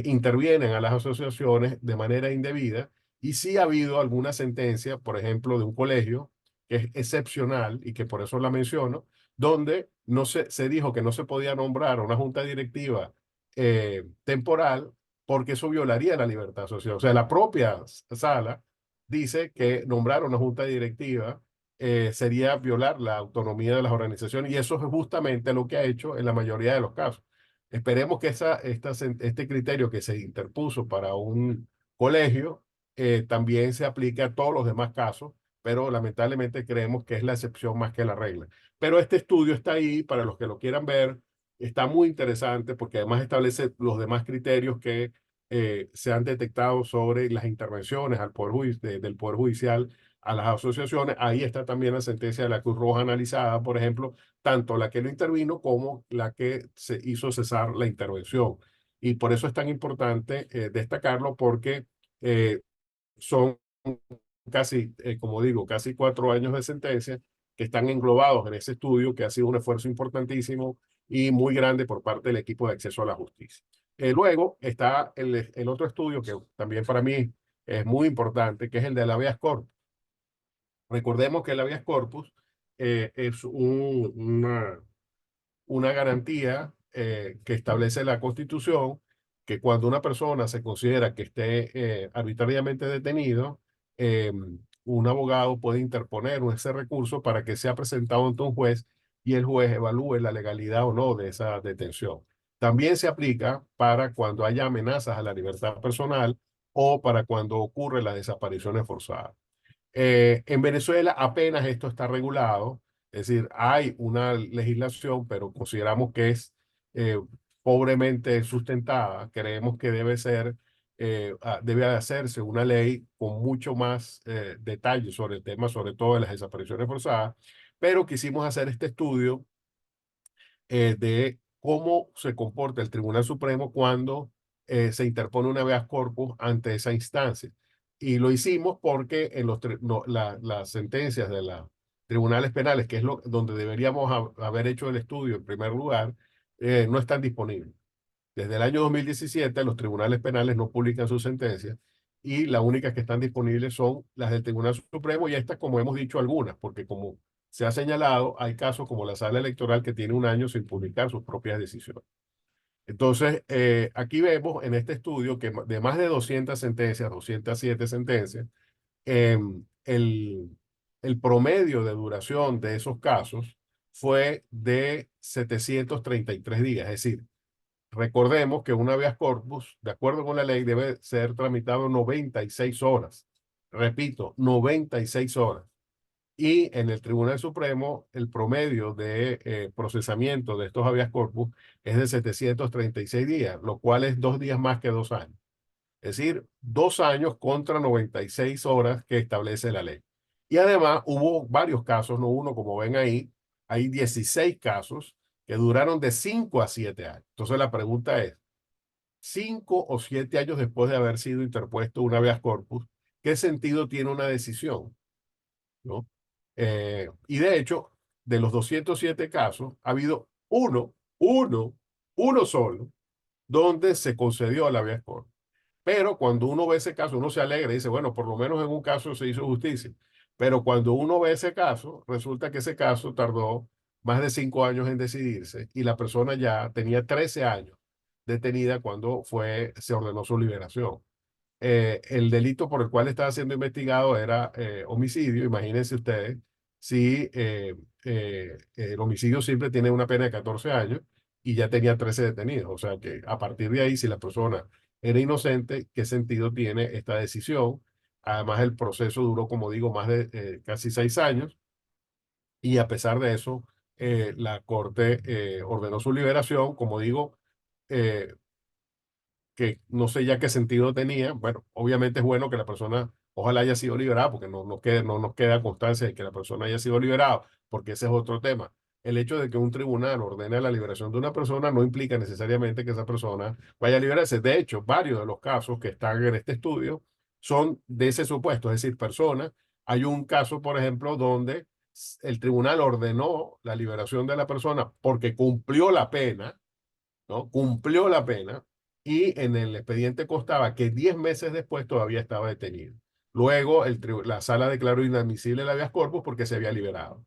intervienen a las asociaciones de manera indebida y sí ha habido alguna sentencia, por ejemplo, de un colegio que es excepcional y que por eso la menciono, donde no se dijo que no se podía nombrar una junta directiva temporal porque eso violaría la libertad social. O sea, la propia sala dice que nombrar una junta directiva sería violar la autonomía de las organizaciones y eso es justamente lo que ha hecho en la mayoría de los casos. Esperemos que este criterio que se interpuso para un colegio también se aplique a todos los demás casos, pero lamentablemente creemos que es la excepción más que la regla. Pero este estudio está ahí para los que lo quieran ver, está muy interesante porque además establece los demás criterios que se han detectado sobre las intervenciones del Poder Judicial a las asociaciones. Ahí está también la sentencia de la Cruz Roja analizada, por ejemplo, tanto la que lo intervino como la que se hizo cesar la intervención. Y por eso es tan importante destacarlo porque son casi, como digo, casi 4 años de sentencia que están englobados en ese estudio que ha sido un esfuerzo importantísimo y muy grande por parte del equipo de acceso a la justicia. Luego está el otro estudio que también para mí es muy importante, que es el de la habeas corpus. Recordemos que el habeas corpus es una garantía que establece la Constitución, que cuando una persona se considera que esté arbitrariamente detenido, un abogado puede interponer ese recurso para que sea presentado ante un juez y el juez evalúe la legalidad o no de esa detención. También se aplica para cuando haya amenazas a la libertad personal o para cuando ocurren las desapariciones forzadas. En Venezuela apenas esto está regulado, es decir, hay una legislación, pero consideramos que es eh, pobremente sustentada. Creemos que debe hacerse una ley con mucho más detalle sobre el tema, sobre todo de las desapariciones forzadas, pero quisimos hacer este estudio de cómo se comporta el Tribunal Supremo cuando se interpone una habeas corpus ante esa instancia. Y lo hicimos porque en las sentencias de los tribunales penales, que es donde deberíamos haber hecho el estudio en primer lugar, no están disponibles. Desde el año 2017 los tribunales penales no publican sus sentencias y las únicas que están disponibles son las del Tribunal Supremo y estas, como hemos dicho, algunas, porque como se ha señalado, hay casos como la Sala Electoral que tiene un año sin publicar sus propias decisiones. Entonces, aquí vemos en este estudio que de más de 200 sentencias, 207 sentencias, el promedio de duración de esos casos fue de 733 días, es decir, recordemos que un habeas corpus, de acuerdo con la ley, debe ser tramitado 96 horas. Repito, 96 horas. Y en el Tribunal Supremo, el promedio de procesamiento de estos habeas corpus es de 736 días, lo cual es 2 días más que 2 años. Es decir, 2 años contra 96 horas que establece la ley. Y además hubo varios casos, no uno, como ven ahí, hay 16 casos que duraron de 5 a 7 años. Entonces la pregunta es, 5 o 7 años después de haber sido interpuesto un habeas corpus, ¿qué sentido tiene una decisión? ¿No? Y de hecho, de los 207 casos, ha habido uno solo, donde se concedió el habeas corpus. Pero cuando uno ve ese caso, uno se alegra y dice, bueno, por lo menos en un caso se hizo justicia. Pero cuando uno ve ese caso, resulta que ese caso tardó más de 5 años en decidirse y la persona ya tenía 13 años detenida cuando se ordenó su liberación. El delito por el cual estaba siendo investigado era homicidio. Imagínense ustedes si el homicidio siempre tiene una pena de 14 años y ya tenía 13 detenidos. O sea que a partir de ahí, si la persona era inocente, ¿qué sentido tiene esta decisión? Además, el proceso duró, como digo, más de casi 6 años y a pesar de eso, la Corte ordenó su liberación, como digo, eh, que no sé ya qué sentido tenía. Bueno, obviamente es bueno que la persona ojalá haya sido liberada, porque no nos queda constancia de que la persona haya sido liberada, porque ese es otro tema. El hecho de que un tribunal ordene la liberación de una persona no implica necesariamente que esa persona vaya a liberarse. De hecho, varios de los casos que están en este estudio son de ese supuesto, es decir, personas. Hay un caso, por ejemplo, donde el tribunal ordenó la liberación de la persona porque cumplió la pena, ¿no? Cumplió la pena y en el expediente constaba que 10 meses después todavía estaba detenido. Luego la sala declaró inadmisible el habeas corpus porque se había liberado.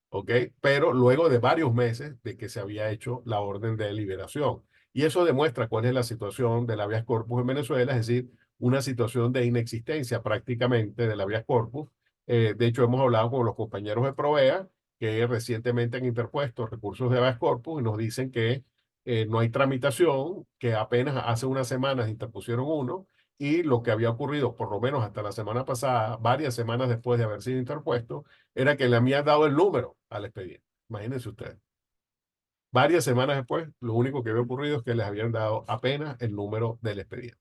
¿Ok? Pero luego de varios meses de que se había hecho la orden de liberación. Y eso demuestra cuál es la situación del habeas corpus en Venezuela, es decir, una situación de inexistencia prácticamente del habeas corpus. De hecho, hemos hablado con los compañeros de Provea que recientemente han interpuesto recursos de habeas corpus y nos dicen que no hay tramitación, que apenas hace unas semanas interpusieron uno y lo que había ocurrido, por lo menos hasta la semana pasada, varias semanas después de haber sido interpuesto, era que le habían dado el número al expediente. Imagínense ustedes. Varias semanas después, lo único que había ocurrido es que les habían dado apenas el número del expediente.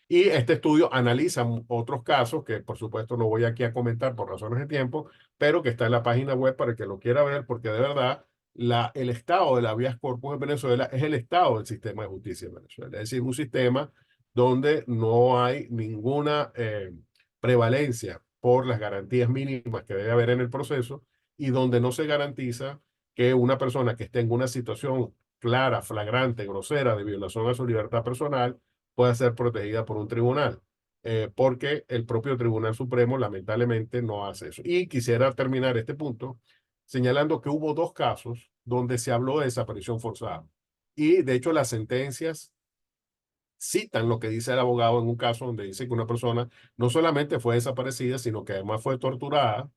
Y este estudio analiza otros casos que, por supuesto, no voy aquí a comentar por razones de tiempo, pero que está en la página web para el que lo quiera ver, porque de verdad el estado de la habeas corpus en Venezuela es el estado del sistema de justicia en Venezuela. Es decir, un sistema donde no hay ninguna prevalencia por las garantías mínimas que debe haber en el proceso y donde no se garantiza que una persona que esté en una situación clara, flagrante, grosera de violación a su libertad personal pueda ser protegida por un tribunal, porque el propio Tribunal Supremo lamentablemente no hace eso. Y quisiera terminar este punto señalando que hubo dos casos donde se habló de desaparición forzada. Y de hecho las sentencias citan lo que dice el abogado en un caso donde dice que una persona no solamente fue desaparecida, sino que además fue torturada.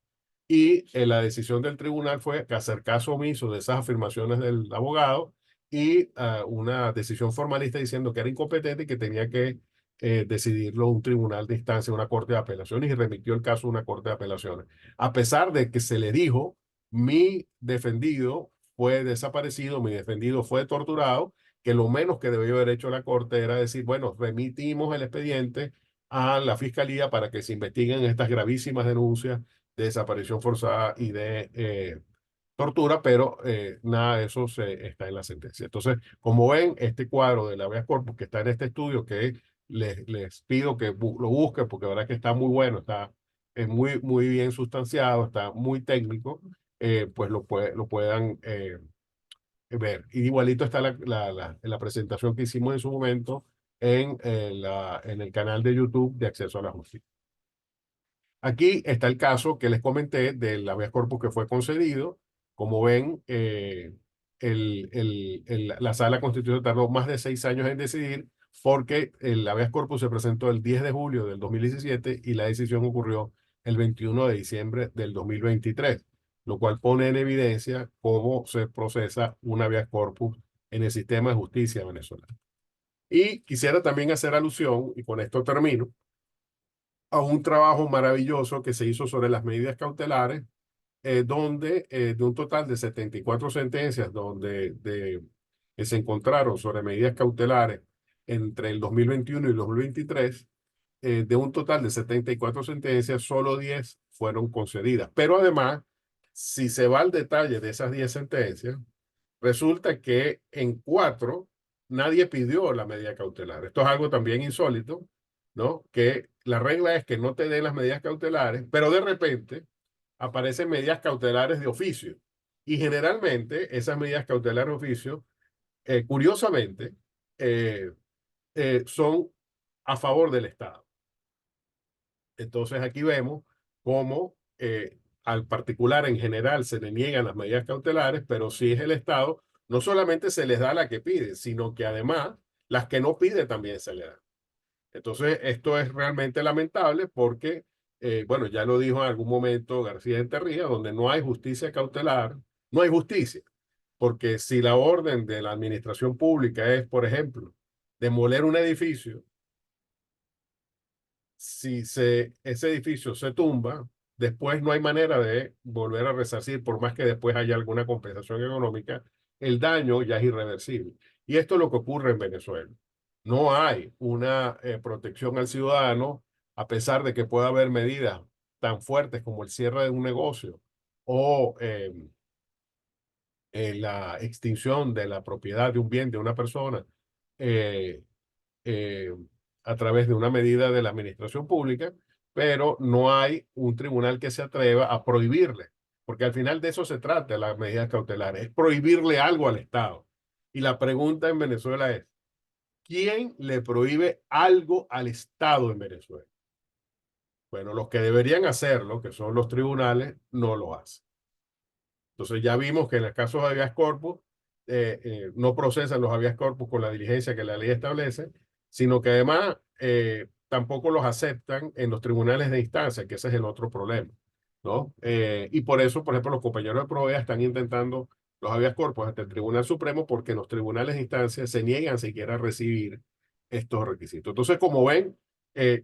Y la decisión del tribunal fue hacer caso omiso de esas afirmaciones del abogado y una decisión formalista diciendo que era incompetente y que tenía que decidirlo un tribunal de instancia, una corte de apelaciones, y remitió el caso a una corte de apelaciones. A pesar de que se le dijo, mi defendido fue desaparecido, mi defendido fue torturado, que lo menos que debió haber hecho la corte era decir, bueno, remitimos el expediente a la fiscalía para que se investiguen estas gravísimas denuncias de desaparición forzada y de tortura, pero nada de eso está en la sentencia. Entonces, como ven, este cuadro del habeas corpus que está en este estudio, que les pido que lo busquen, porque la verdad que está muy bueno, está muy bien sustanciado, está muy técnico, pues lo puedan ver. Y igualito está la presentación que hicimos en su momento en el canal de YouTube de Acceso a la Justicia. Aquí está el caso que les comenté del habeas corpus que fue concedido. Como ven, la Sala Constitucional tardó más de 6 años en decidir porque el habeas corpus se presentó el 10 de julio del 2017 y la decisión ocurrió el 21 de diciembre del 2023, lo cual pone en evidencia cómo se procesa un habeas corpus en el sistema de justicia venezolano. Y quisiera también hacer alusión, y con esto termino, a un trabajo maravilloso que se hizo sobre las medidas cautelares, donde de un total de 74 sentencias que se encontraron sobre medidas cautelares entre el 2021 y el 2023, de un total de 74 sentencias, solo 10 fueron concedidas. Pero además, si se va al detalle de esas 10 sentencias, resulta que en 4 nadie pidió la medida cautelar. Esto es algo también insólito, ¿no? Que la regla es que no te den las medidas cautelares, pero de repente aparecen medidas cautelares de oficio. Y generalmente esas medidas cautelares de oficio, curiosamente, eh, son a favor del Estado. Entonces aquí vemos cómo al particular en general se le niegan las medidas cautelares, pero si es el Estado, no solamente se les da la que pide, sino que además las que no pide también se le dan. Entonces esto es realmente lamentable porque, bueno, ya lo dijo en algún momento García Enterría, donde no hay justicia cautelar, no hay justicia. Porque si la orden de la administración pública es, por ejemplo, demoler un edificio, si ese edificio se tumba, después no hay manera de volver a resarcir, por más que después haya alguna compensación económica, el daño ya es irreversible. Y esto es lo que ocurre en Venezuela. No hay una protección al ciudadano, a pesar de que pueda haber medidas tan fuertes como el cierre de un negocio o la extinción de la propiedad de un bien de una persona eh, eh, a través de una medida de la administración pública, pero no hay un tribunal que se atreva a prohibirle, porque al final de eso se trata las medidas cautelares, es prohibirle algo al Estado. Y la pregunta en Venezuela es, ¿quién le prohíbe algo al Estado en Venezuela? Bueno, los que deberían hacerlo, que son los tribunales, no lo hacen. Entonces ya vimos que en el caso de habeas corpus no procesan los habeas corpus con la diligencia que la ley establece, sino que además tampoco los aceptan en los tribunales de instancia, que ese es el otro problema, ¿no? Y por eso, por ejemplo, los compañeros de Provea están intentando los habeas corpus ante el Tribunal Supremo porque los tribunales de instancia se niegan siquiera a recibir estos requisitos. Entonces, como ven,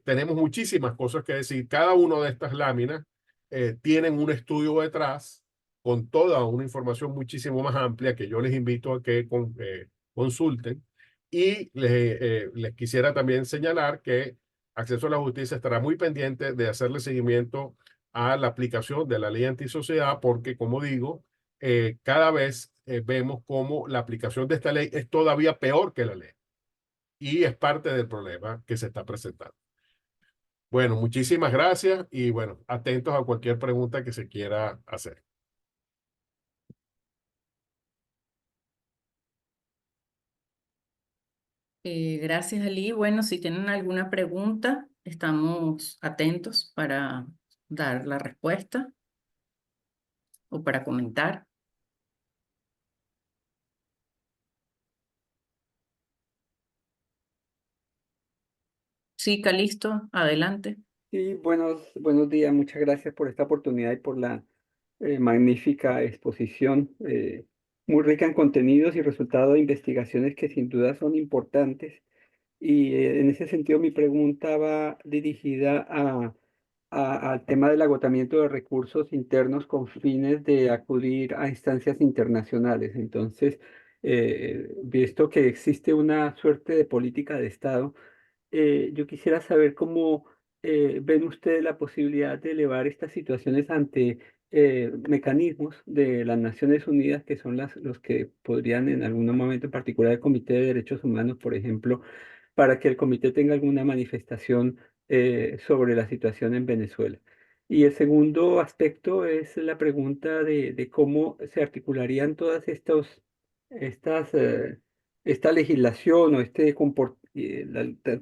tenemos muchísimas cosas que decir. Cada una de estas láminas tienen un estudio detrás con toda una información muchísimo más amplia que yo les invito a que consulten. Y les quisiera también señalar que Acceso a la Justicia estará muy pendiente de hacerle seguimiento a la aplicación de la ley antisociedad, porque, como digo, cada vez vemos cómo la aplicación de esta ley es todavía peor que la ley. Y es parte del problema que se está presentando. Bueno, muchísimas gracias y bueno, atentos a cualquier pregunta que se quiera hacer. Gracias, Ali. Bueno, si tienen alguna pregunta, estamos atentos para dar la respuesta o para comentar. Sí, Calisto, adelante. Sí, buenos días. Muchas gracias por esta oportunidad y por la magnífica exposición, muy rica en contenidos y resultado de investigaciones que sin duda son importantes. Y en ese sentido, mi pregunta va dirigida al tema del agotamiento de recursos internos con fines de acudir a instancias internacionales. Entonces, visto que existe una suerte de política de Estado, yo quisiera saber cómo ven ustedes la posibilidad de elevar estas situaciones ante mecanismos de las Naciones Unidas, que son los que podrían en algún momento, en particular el Comité de Derechos Humanos, por ejemplo, para que el comité tenga alguna manifestación sobre la situación en Venezuela. Y el segundo aspecto es la pregunta de cómo se articularían todas estas, esta legislación o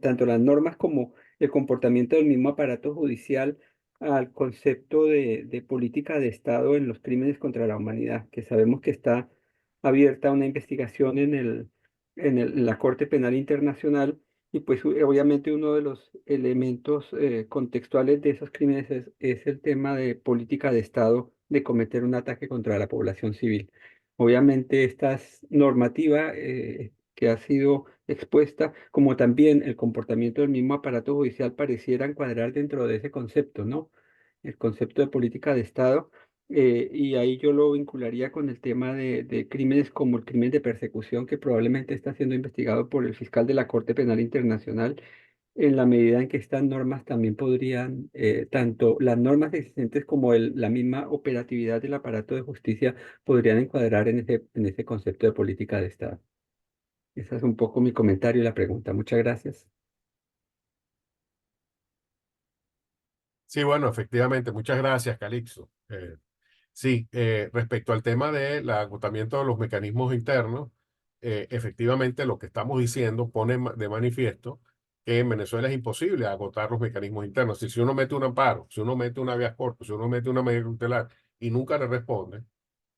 tanto las normas como el comportamiento del mismo aparato judicial al concepto de política de Estado en los crímenes contra la humanidad, que sabemos que está abierta una investigación en la Corte Penal Internacional y pues obviamente uno de los elementos contextuales de esos crímenes es el tema de política de Estado de cometer un ataque contra la población civil. Obviamente esta normativa que ha sido expuesta, como también el comportamiento del mismo aparato judicial pareciera encuadrar dentro de ese concepto, ¿no? El concepto de política de Estado. Y ahí yo lo vincularía con el tema de crímenes como el crimen de persecución que probablemente está siendo investigado por el fiscal de la Corte Penal Internacional, en la medida en que estas normas también podrían, tanto las normas existentes como la misma operatividad del aparato de justicia podrían encuadrar en ese concepto de política de Estado. Ese es un poco mi comentario y la pregunta. Muchas gracias. Sí, bueno, efectivamente, muchas gracias, Calixto. Sí, respecto al tema del agotamiento de los mecanismos internos, efectivamente lo que estamos diciendo pone de manifiesto que en Venezuela es imposible agotar los mecanismos internos. Si uno mete un amparo, si uno mete una habeas corpus, si uno mete una medida cautelar y nunca le responde,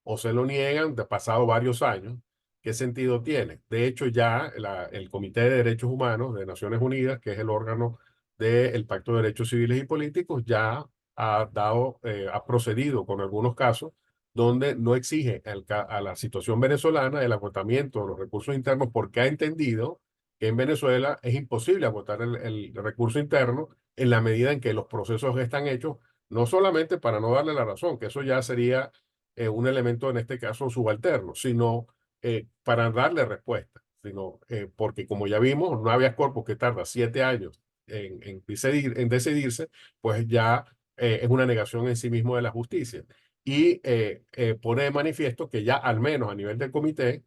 o se lo niegan de pasado varios años, ¿qué sentido tiene? De hecho, ya el Comité de Derechos Humanos de Naciones Unidas, que es el órgano del Pacto de Derechos Civiles y Políticos, ya ha procedido con algunos casos donde no exige a la situación venezolana el agotamiento de los recursos internos porque ha entendido que en Venezuela es imposible agotar el recurso interno en la medida en que los procesos están hechos, no solamente para no darle la razón, que eso ya sería un elemento en este caso subalterno, sino para darle respuesta. sino porque como ya vimos, un habeas corpus que tarda 7 años en decidirse, pues ya es una negación en sí mismo de la justicia. Y pone de manifiesto que ya al menos a nivel del comité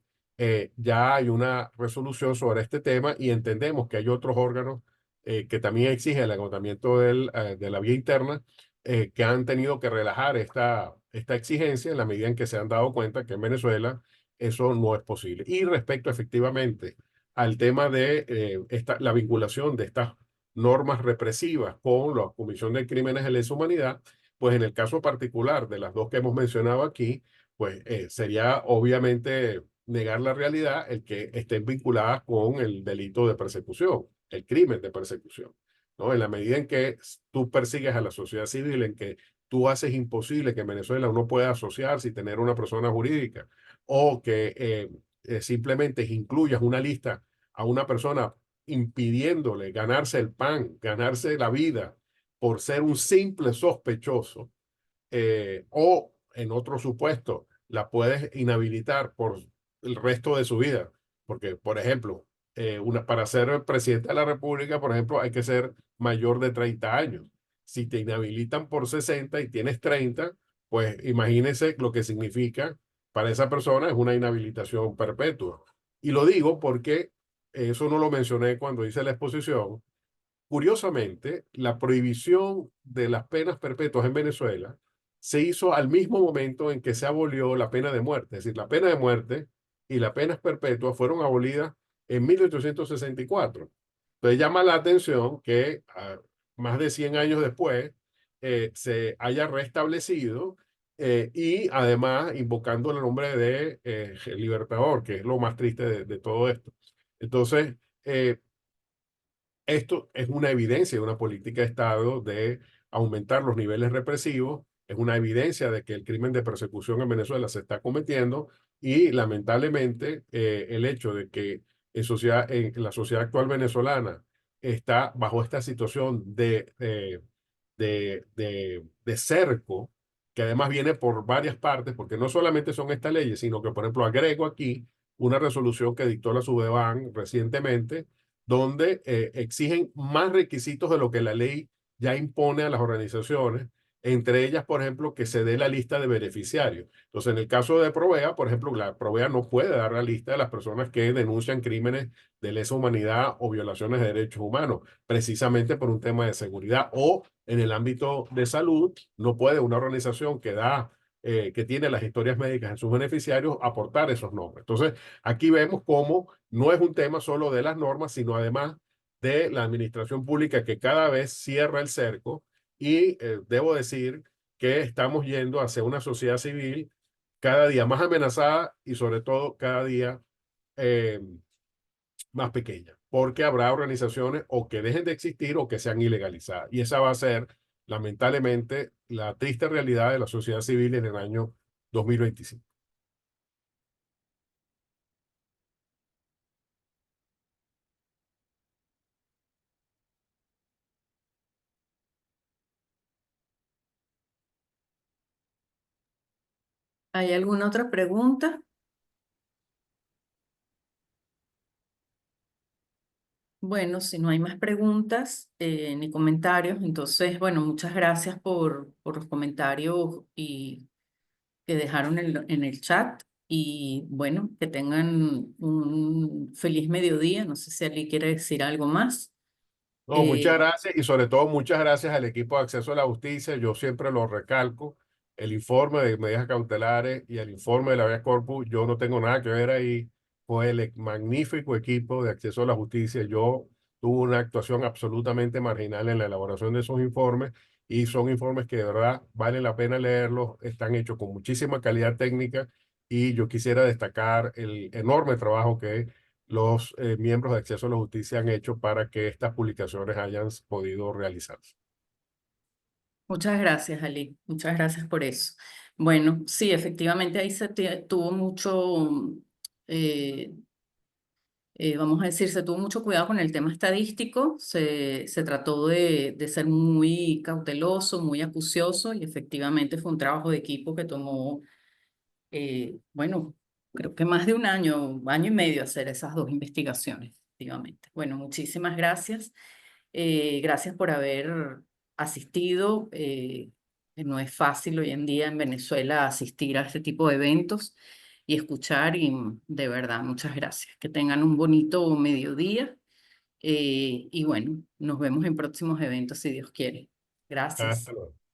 ya hay una resolución sobre este tema y entendemos que hay otros órganos que también exigen el agotamiento de la vía interna que han tenido que relajar esta exigencia en la medida en que se han dado cuenta que en Venezuela eso no es posible. Y respecto efectivamente al tema de la vinculación de estas normas represivas con la Comisión de Crímenes de lesa humanidad, pues en el caso particular de las dos que hemos mencionado aquí, pues sería obviamente negar la realidad el que estén vinculadas con el delito de persecución, el crimen de persecución, ¿no? En la medida en que tú persigues a la sociedad civil, en que tú haces imposible que en Venezuela uno pueda asociarse y tener una persona jurídica, o que simplemente incluyas una lista a una persona impidiéndole ganarse el pan, ganarse la vida por ser un simple sospechoso, o en otro supuesto, la puedes inhabilitar por el resto de su vida. Porque, por ejemplo, para ser presidente de la República, por ejemplo, hay que ser mayor de 30 años. Si te inhabilitan por 60 y tienes 30, pues imagínese lo que significa para esa persona, es una inhabilitación perpetua. Y lo digo porque eso no lo mencioné cuando hice la exposición. Curiosamente, la prohibición de las penas perpetuas en Venezuela se hizo al mismo momento en que se abolió la pena de muerte. Es decir, la pena de muerte y las penas perpetuas fueron abolidas en 1864. Entonces llama la atención que más de 100 años después se haya restablecido y además invocando el nombre de el Libertador, que es lo más triste de todo esto. Entonces, esto es una evidencia de una política de Estado de aumentar los niveles represivos, es una evidencia de que el crimen de persecución en Venezuela se está cometiendo y lamentablemente el hecho de que en la sociedad actual venezolana está bajo esta situación de cerco, que además viene por varias partes, porque no solamente son estas leyes, sino que, por ejemplo, agrego aquí una resolución que dictó la Sudeban recientemente, donde exigen más requisitos de lo que la ley ya impone a las organizaciones, entre ellas, por ejemplo, que se dé la lista de beneficiarios. Entonces, en el caso de Provea, por ejemplo, la Provea no puede dar la lista de las personas que denuncian crímenes de lesa humanidad o violaciones de derechos humanos, precisamente por un tema de seguridad, o en el ámbito de salud, no puede una organización que tiene las historias médicas en sus beneficiarios aportar esos nombres. Entonces, aquí vemos cómo no es un tema solo de las normas, sino además de la administración pública que cada vez cierra el cerco y debo decir que estamos yendo hacia una sociedad civil cada día más amenazada y sobre todo cada día eh, más pequeña, porque habrá organizaciones o que dejen de existir o que sean ilegalizadas. Y esa va a ser, lamentablemente, la triste realidad de la sociedad civil en el año 2025. ¿Hay alguna otra pregunta? Bueno, si no hay más preguntas ni comentarios, entonces, bueno, muchas gracias por los comentarios y que dejaron en el chat. Y bueno, que tengan un feliz mediodía. No sé si Ali quiere decir algo más. No, muchas Eh, gracias y sobre todo muchas gracias al equipo de acceso a la justicia. Yo siempre lo recalco, el informe de medidas cautelares y el informe de la habeas corpus, yo no tengo nada que ver ahí. Fue el magnífico equipo de acceso a la justicia. Yo tuve una actuación absolutamente marginal en la elaboración de esos informes y son informes que de verdad vale la pena leerlos. Están hechos con muchísima calidad técnica y yo quisiera destacar el enorme trabajo que los miembros de Acceso a la Justicia han hecho para que estas publicaciones hayan podido realizarse. Muchas gracias, Ali. Muchas gracias por eso. Bueno, sí, efectivamente ahí tuvo mucho, eh, vamos a decir, se tuvo mucho cuidado con el tema estadístico. Se trató de ser muy cauteloso, muy acucioso y efectivamente fue un trabajo de equipo que tomó, bueno, creo que más de un año y medio hacer esas dos investigaciones, efectivamente. Bueno, muchísimas gracias. Gracias por haber asistido. No es fácil hoy en día en Venezuela asistir a este tipo de eventos y escuchar y de verdad, muchas gracias. Que tengan un bonito mediodía y bueno, nos vemos en próximos eventos si Dios quiere. Gracias. Hasta luego.